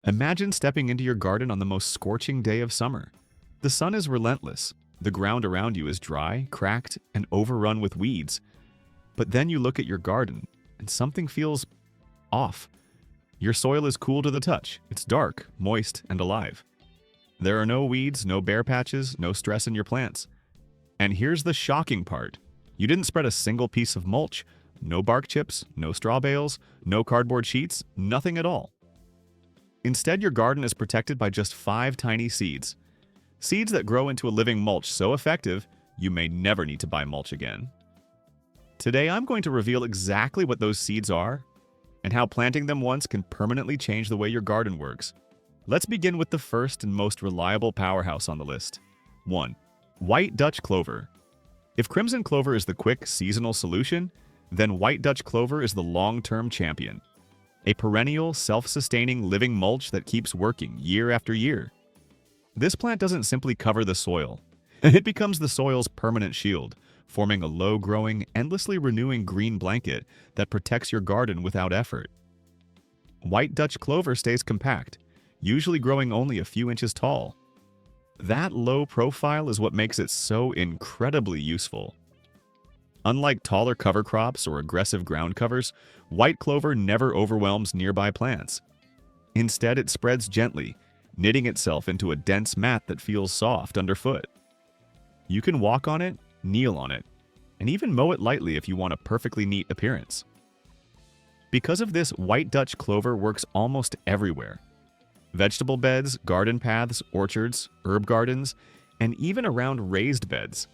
Imagine stepping into your garden on the most scorching day of summer. The sun is relentless. The ground around you is dry, cracked, and overrun with weeds. But then you look at your garden, and something feels off. Your soil is cool to the touch. It's dark, moist, and alive. There are no weeds, no bare patches, no stress in your plants. And here's the shocking part. You didn't spread a single piece of mulch. No bark chips, no straw bales, no cardboard sheets, nothing at all. Instead, your garden is protected by just 5 tiny seeds. Seeds that grow into a living mulch so effective, you may never need to buy mulch again. Today, I'm going to reveal exactly what those seeds are and how planting them once can permanently change the way your garden works. Let's begin with the first and most reliable powerhouse on the list. 1. White Dutch clover. If crimson clover is the quick, seasonal solution, then white Dutch clover is the long-term champion. A perennial, self-sustaining living mulch that keeps working year after year. This plant doesn't simply cover the soil. It becomes the soil's permanent shield, forming a low-growing, endlessly renewing green blanket that protects your garden without effort. White Dutch clover stays compact, usually growing only a few inches tall. That low profile is what makes it so incredibly useful. Unlike taller cover crops or aggressive ground covers, white clover never overwhelms nearby plants. Instead, it spreads gently, knitting itself into a dense mat that feels soft underfoot. You can walk on it, kneel on it, and even mow it lightly if you want a perfectly neat appearance. Because of this, white Dutch clover works almost everywhere. Vegetable beds, garden paths, orchards, herb gardens, and even around raised beds.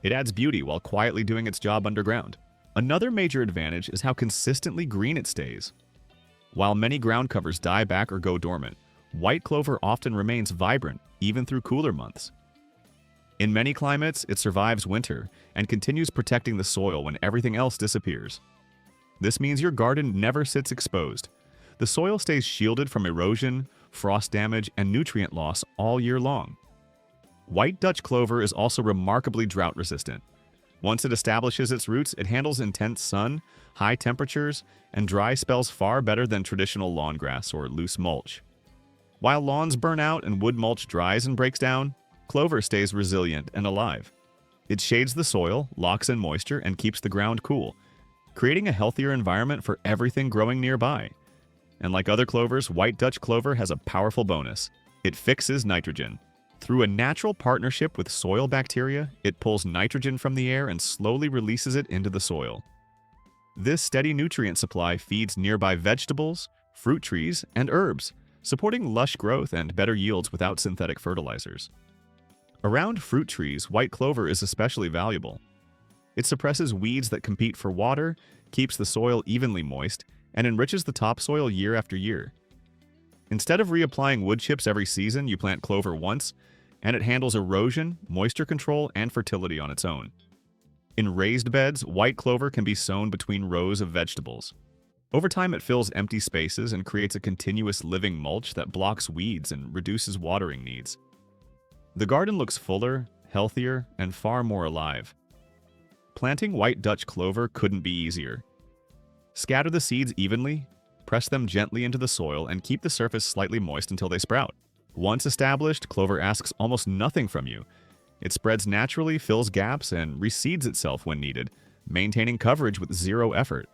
It adds beauty while quietly doing its job underground. Another major advantage is how consistently green it stays. While many ground covers die back or go dormant, white clover often remains vibrant, even through cooler months. In many climates, it survives winter and continues protecting the soil when everything else disappears. This means your garden never sits exposed. The soil stays shielded from erosion, frost damage, and nutrient loss all year long. White Dutch clover is also remarkably drought-resistant. Once it establishes its roots, it handles intense sun, high temperatures, and dry spells far better than traditional lawn grass or loose mulch. While lawns burn out and wood mulch dries and breaks down, clover stays resilient and alive. It shades the soil, locks in moisture, and keeps the ground cool, creating a healthier environment for everything growing nearby. And like other clovers, white Dutch clover has a powerful bonus. It fixes nitrogen. Through a natural partnership with soil bacteria, it pulls nitrogen from the air and slowly releases it into the soil. This steady nutrient supply feeds nearby vegetables, fruit trees, and herbs, supporting lush growth and better yields without synthetic fertilizers. Around fruit trees, white clover is especially valuable. It suppresses weeds that compete for water, keeps the soil evenly moist, and enriches the topsoil year after year. Instead of reapplying wood chips every season, you plant clover once, and it handles erosion, moisture control, and fertility on its own. In raised beds, white clover can be sown between rows of vegetables. Over time, it fills empty spaces and creates a continuous living mulch that blocks weeds and reduces watering needs. The garden looks fuller, healthier, and far more alive. Planting white Dutch clover couldn't be easier. Scatter the seeds evenly, press them gently into the soil, and keep the surface slightly moist until they sprout. Once established, clover asks almost nothing from you. It spreads naturally, fills gaps, and reseeds itself when needed, maintaining coverage with zero effort.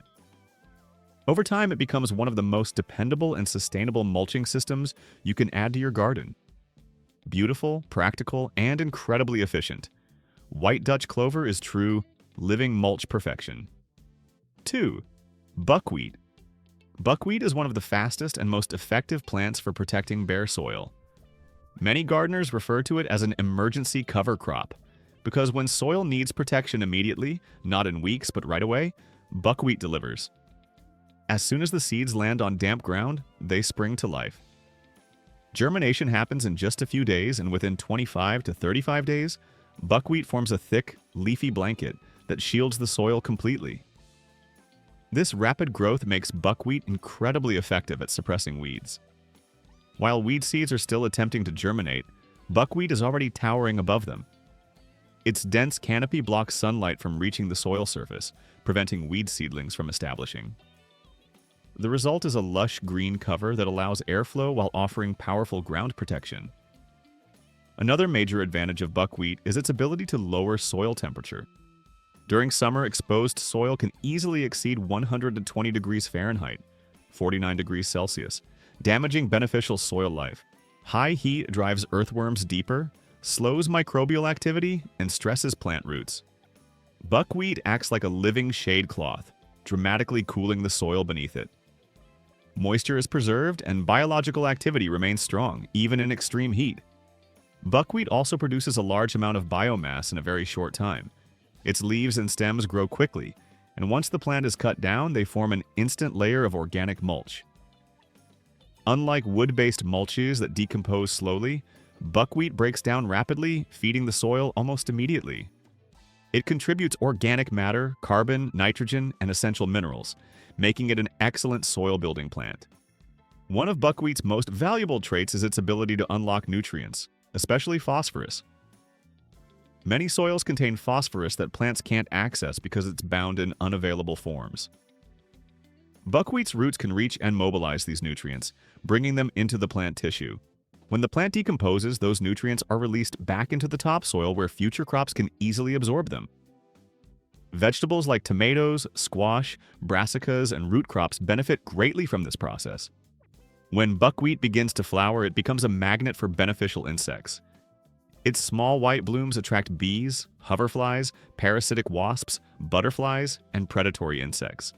Over time, it becomes one of the most dependable and sustainable mulching systems you can add to your garden. Beautiful, practical, and incredibly efficient. White Dutch clover is true, living mulch perfection. 2. Buckwheat. Buckwheat is one of the fastest and most effective plants for protecting bare soil. Many gardeners refer to it as an emergency cover crop, because when soil needs protection immediately, not in weeks but right away, buckwheat delivers. As soon as the seeds land on damp ground, they spring to life. Germination happens in just a few days, and within 25 to 35 days, buckwheat forms a thick, leafy blanket that shields the soil completely. This rapid growth makes buckwheat incredibly effective at suppressing weeds. While weed seeds are still attempting to germinate, buckwheat is already towering above them. Its dense canopy blocks sunlight from reaching the soil surface, preventing weed seedlings from establishing. The result is a lush green cover that allows airflow while offering powerful ground protection. Another major advantage of buckwheat is its ability to lower soil temperature. During summer, exposed soil can easily exceed 120 degrees Fahrenheit, 49 degrees Celsius, damaging beneficial soil life. High heat drives earthworms deeper, slows microbial activity, and stresses plant roots. Buckwheat acts like a living shade cloth, dramatically cooling the soil beneath it. Moisture is preserved and biological activity remains strong, even in extreme heat. Buckwheat also produces a large amount of biomass in a very short time. Its leaves and stems grow quickly, and once the plant is cut down, they form an instant layer of organic mulch. Unlike wood-based mulches that decompose slowly, buckwheat breaks down rapidly, feeding the soil almost immediately. It contributes organic matter, carbon, nitrogen, and essential minerals, making it an excellent soil-building plant. One of buckwheat's most valuable traits is its ability to unlock nutrients, especially phosphorus. Many soils contain phosphorus that plants can't access because it's bound in unavailable forms. Buckwheat's roots can reach and mobilize these nutrients, bringing them into the plant tissue. When the plant decomposes, those nutrients are released back into the topsoil where future crops can easily absorb them. Vegetables like tomatoes, squash, brassicas, and root crops benefit greatly from this process. When buckwheat begins to flower, it becomes a magnet for beneficial insects. Its small white blooms attract bees, hoverflies, parasitic wasps, butterflies, and predatory insects.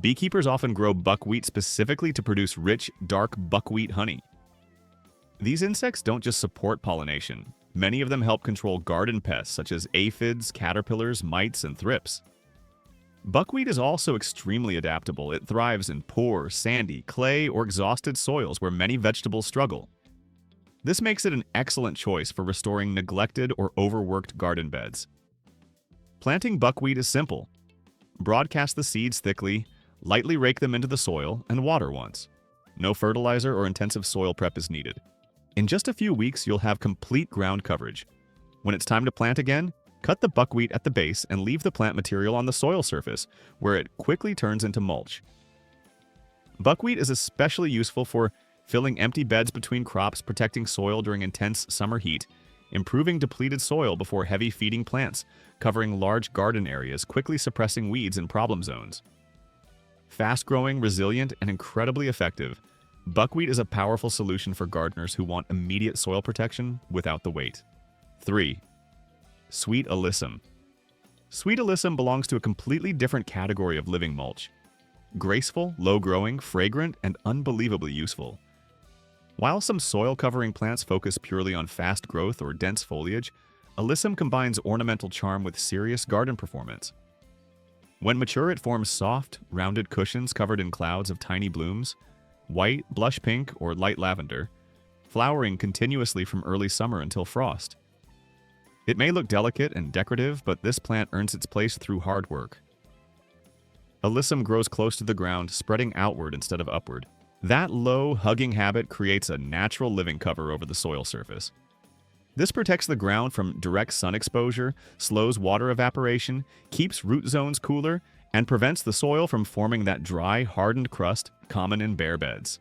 Beekeepers often grow buckwheat specifically to produce rich, dark buckwheat honey. These insects don't just support pollination. Many of them help control garden pests such as aphids, caterpillars, mites, and thrips. Buckwheat is also extremely adaptable. It thrives in poor, sandy, clay, or exhausted soils where many vegetables struggle. This makes it an excellent choice for restoring neglected or overworked garden beds. Planting buckwheat is simple. Broadcast the seeds thickly, lightly rake them into the soil, and water once. No fertilizer or intensive soil prep is needed. In just a few weeks, you'll have complete ground coverage. When it's time to plant again, cut the buckwheat at the base and leave the plant material on the soil surface, where it quickly turns into mulch. Buckwheat is especially useful for filling empty beds between crops, protecting soil during intense summer heat, improving depleted soil before heavy feeding plants, covering large garden areas, quickly suppressing weeds in problem zones. Fast-growing, resilient, and incredibly effective, buckwheat is a powerful solution for gardeners who want immediate soil protection without the wait. 3. Sweet alyssum. Sweet alyssum belongs to a completely different category of living mulch. Graceful, low-growing, fragrant, and unbelievably useful. While some soil-covering plants focus purely on fast growth or dense foliage, alyssum combines ornamental charm with serious garden performance. When mature, it forms soft, rounded cushions covered in clouds of tiny blooms, white, blush pink, or light lavender, flowering continuously from early summer until frost. It may look delicate and decorative, but this plant earns its place through hard work. Alyssum grows close to the ground, spreading outward instead of upward. That low, hugging habit creates a natural living cover over the soil surface. This protects the ground from direct sun exposure, slows water evaporation, keeps root zones cooler, and prevents the soil from forming that dry, hardened crust common in bare beds.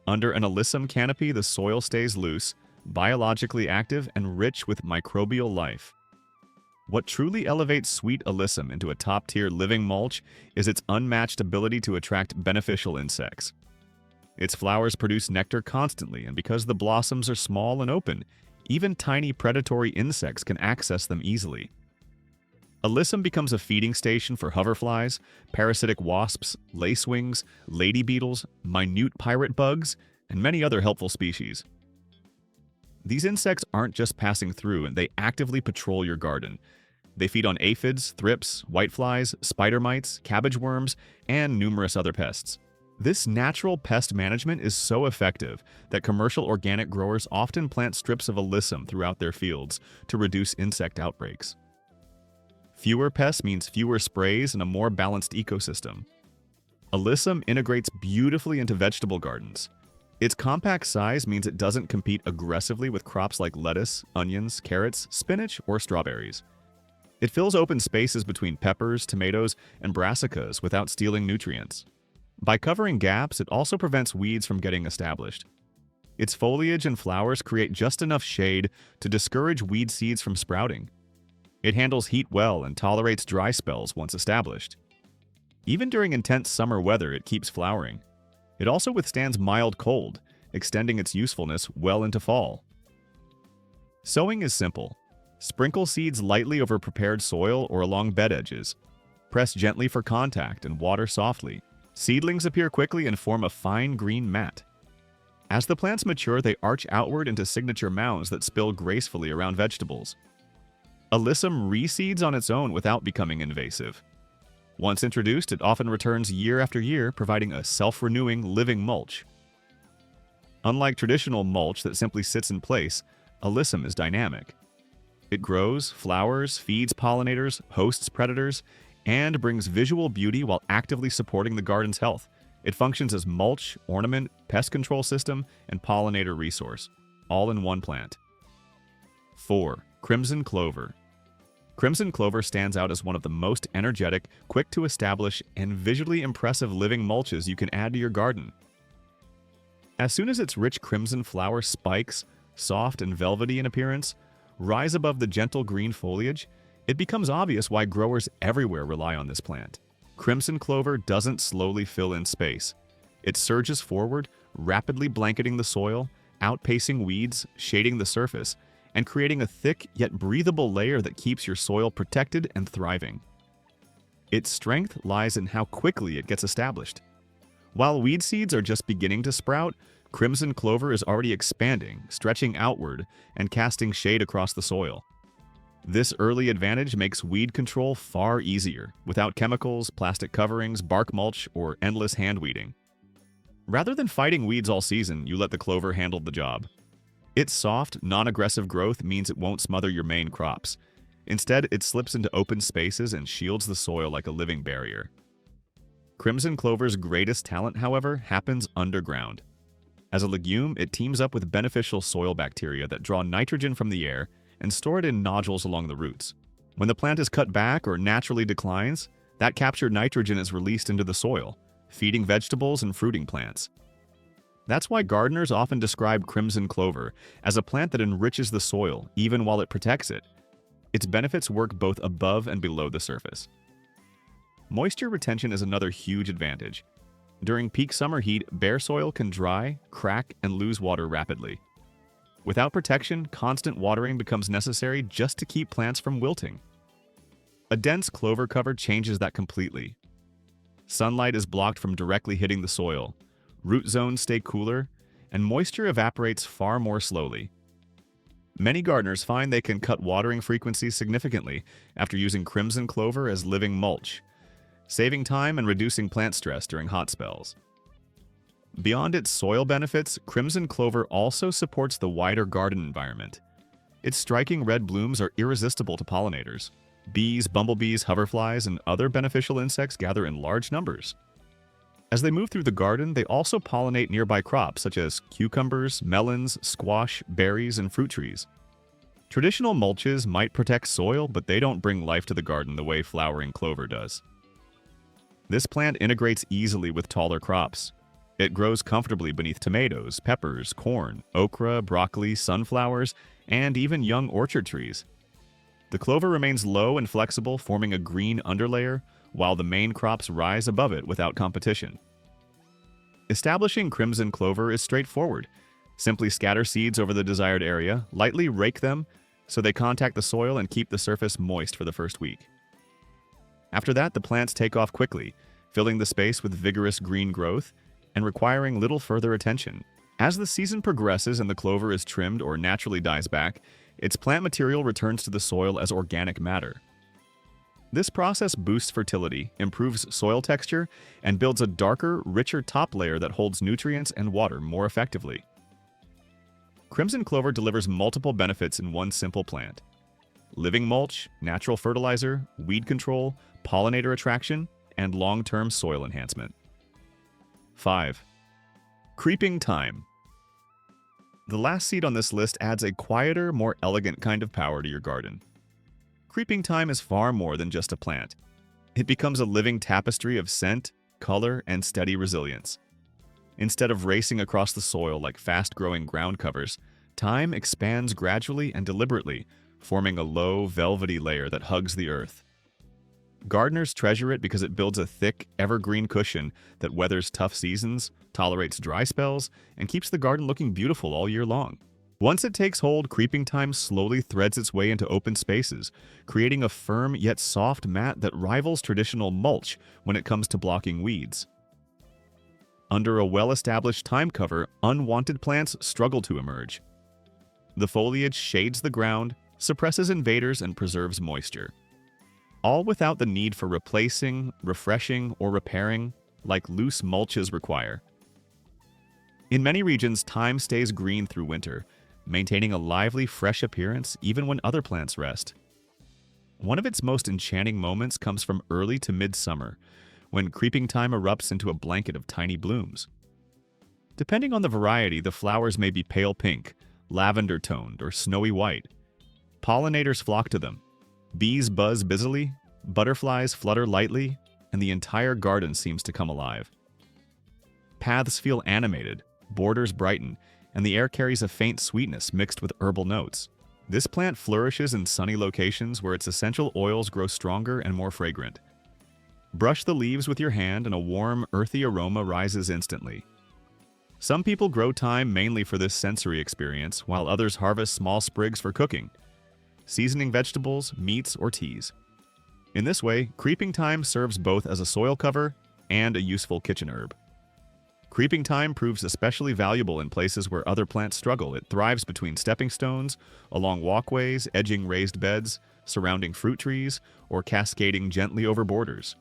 Under an alyssum canopy, the soil stays loose, biologically active, and rich with microbial life. What truly elevates sweet alyssum into a top-tier living mulch is its unmatched ability to attract beneficial insects. Its flowers produce nectar constantly, and because the blossoms are small and open, even tiny predatory insects can access them easily. Alyssum becomes a feeding station for hoverflies, parasitic wasps, lacewings, lady beetles, minute pirate bugs, and many other helpful species. These insects aren't just passing through, and they actively patrol your garden. They feed on aphids, thrips, whiteflies, spider mites, cabbage worms, and numerous other pests. This natural pest management is so effective that commercial organic growers often plant strips of alyssum throughout their fields to reduce insect outbreaks. Fewer pests means fewer sprays and a more balanced ecosystem. Alyssum integrates beautifully into vegetable gardens. Its compact size means it doesn't compete aggressively with crops like lettuce, onions, carrots, spinach, or strawberries. It fills open spaces between peppers, tomatoes, and brassicas without stealing nutrients. By covering gaps, it also prevents weeds from getting established. Its foliage and flowers create just enough shade to discourage weed seeds from sprouting. It handles heat well and tolerates dry spells once established. Even during intense summer weather, it keeps flowering. It also withstands mild cold, extending its usefulness well into fall. Sowing is simple. Sprinkle seeds lightly over prepared soil or along bed edges. Press gently for contact and water softly. Seedlings appear quickly and form a fine green mat. As the plants mature, they arch outward into signature mounds that spill gracefully around vegetables. Alyssum reseeds on its own without becoming invasive. Once introduced, it often returns year after year, providing a self-renewing living mulch. Unlike traditional mulch that simply sits in place, alyssum is dynamic. It grows, flowers, feeds pollinators, hosts predators, and brings visual beauty while actively supporting the garden's health. It functions as mulch, ornament, pest control system, and pollinator resource, all in one plant. 4. Crimson clover. Crimson clover stands out as one of the most energetic, quick to establish, and visually impressive living mulches you can add to your garden. As soon as its rich crimson flower spikes, soft and velvety in appearance, rise above the gentle green foliage, it becomes obvious why growers everywhere rely on this plant. Crimson clover doesn't slowly fill in space. It surges forward, rapidly blanketing the soil, outpacing weeds, shading the surface, and creating a thick yet breathable layer that keeps your soil protected and thriving. Its strength lies in how quickly it gets established. While weed seeds are just beginning to sprout, crimson clover is already expanding, stretching outward, and casting shade across the soil. This early advantage makes weed control far easier, without chemicals, plastic coverings, bark mulch, or endless hand weeding. Rather than fighting weeds all season, you let the clover handle the job. Its soft, non-aggressive growth means it won't smother your main crops. Instead, it slips into open spaces and shields the soil like a living barrier. Crimson clover's greatest talent, however, happens underground. As a legume, it teams up with beneficial soil bacteria that draw nitrogen from the air and store it in nodules along the roots. When the plant is cut back or naturally declines, that captured nitrogen is released into the soil, feeding vegetables and fruiting plants. That's why gardeners often describe crimson clover as a plant that enriches the soil even while it protects it. Its benefits work both above and below the surface. Moisture retention is another huge advantage. During peak summer heat, bare soil can dry, crack, and lose water rapidly. Without protection, constant watering becomes necessary just to keep plants from wilting. A dense clover cover changes that completely. Sunlight is blocked from directly hitting the soil, root zones stay cooler, and moisture evaporates far more slowly. Many gardeners find they can cut watering frequencies significantly after using crimson clover as living mulch, saving time and reducing plant stress during hot spells. Beyond its soil benefits, crimson clover also supports the wider garden environment. Its striking red blooms are irresistible to pollinators. Bees, bumblebees, hoverflies, and other beneficial insects gather in large numbers. As they move through the garden, they also pollinate nearby crops such as cucumbers, melons, squash, berries, and fruit trees. Traditional mulches might protect soil, but they don't bring life to the garden the way flowering clover does. This plant integrates easily with taller crops. It grows comfortably beneath tomatoes, peppers, corn, okra, broccoli, sunflowers, and even young orchard trees. The clover remains low and flexible, forming a green underlayer, while the main crops rise above it without competition. Establishing crimson clover is straightforward. Simply scatter seeds over the desired area, lightly rake them so they contact the soil and keep the surface moist for the first week. After that, the plants take off quickly, filling the space with vigorous green growth and requiring little further attention. As the season progresses and the clover is trimmed or naturally dies back, its plant material returns to the soil as organic matter. This process boosts fertility, improves soil texture, and builds a darker, richer top layer that holds nutrients and water more effectively. Crimson clover delivers multiple benefits in one simple plant: living mulch, natural fertilizer, weed control, pollinator attraction, and long-term soil enhancement. 5. Creeping thyme. The last seed on this list adds a quieter, more elegant kind of power to your garden. Creeping thyme is far more than just a plant. It becomes a living tapestry of scent, color and steady resilience. Instead of racing across the soil like fast-growing ground covers, thyme expands gradually and deliberately, forming a low, velvety layer that hugs the earth. Gardeners treasure it because it builds a thick, evergreen cushion that weathers tough seasons, tolerates dry spells, and keeps the garden looking beautiful all year long. Once it takes hold, creeping thyme slowly threads its way into open spaces, creating a firm yet soft mat that rivals traditional mulch when it comes to blocking weeds. Under a well-established thyme cover, unwanted plants struggle to emerge. The foliage shades the ground, suppresses invaders, and preserves moisture, all without the need for replacing, refreshing, or repairing like loose mulches require. In many regions, thyme stays green through winter, maintaining a lively, fresh appearance even when other plants rest. One of its most enchanting moments comes from early to mid-summer, when creeping thyme erupts into a blanket of tiny blooms. Depending on the variety, the flowers may be pale pink, lavender-toned, or snowy white. Pollinators flock to them. Bees buzz busily, butterflies flutter lightly, and the entire garden seems to come alive. Paths feel animated, borders brighten, and the air carries a faint sweetness mixed with herbal notes. This plant flourishes in sunny locations where its essential oils grow stronger and more fragrant. Brush the leaves with your hand and a warm, earthy aroma rises instantly. Some people grow thyme mainly for this sensory experience, while others harvest small sprigs for cooking, seasoning vegetables, meats, or teas. In this way, creeping thyme serves both as a soil cover and a useful kitchen herb. Creeping thyme proves especially valuable in places where other plants struggle. It thrives between stepping stones, along walkways, edging raised beds, surrounding fruit trees, or cascading gently over borders.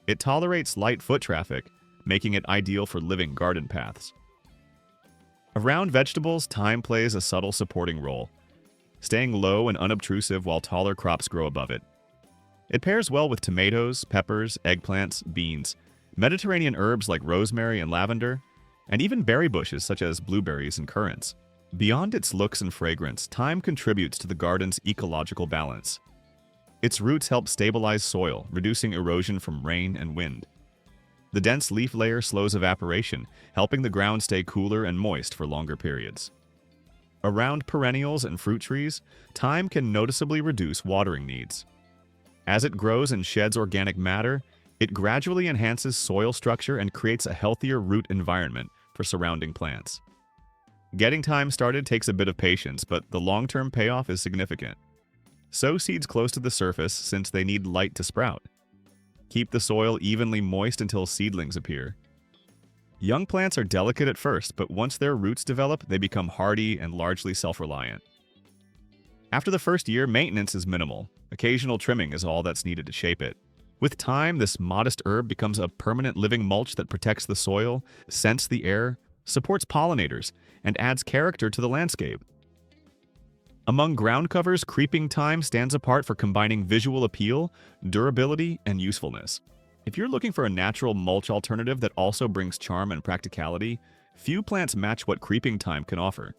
It tolerates light foot traffic, making it ideal for living garden paths. Around vegetables, thyme plays a subtle supporting role, staying low and unobtrusive while taller crops grow above it. It pairs well with tomatoes, peppers, eggplants, beans, Mediterranean herbs like rosemary and lavender, and even berry bushes such as blueberries and currants. Beyond its looks and fragrance, thyme contributes to the garden's ecological balance. Its roots help stabilize soil, reducing erosion from rain and wind. The dense leaf layer slows evaporation, helping the ground stay cooler and moist for longer periods. Around perennials and fruit trees, thyme can noticeably reduce watering needs. As it grows and sheds organic matter, it gradually enhances soil structure and creates a healthier root environment for surrounding plants. Getting thyme started takes a bit of patience, but the long-term payoff is significant. Sow seeds close to the surface since they need light to sprout. Keep the soil evenly moist until seedlings appear. Young plants are delicate at first, but once their roots develop, they become hardy and largely self-reliant. After the first year, maintenance is minimal. Occasional trimming is all that's needed to shape it. With time, this modest herb becomes a permanent living mulch that protects the soil, scents the air, supports pollinators, and adds character to the landscape. Among ground covers, creeping thyme stands apart for combining visual appeal, durability, and usefulness. If you're looking for a natural mulch alternative that also brings charm and practicality, few plants match what creeping thyme can offer.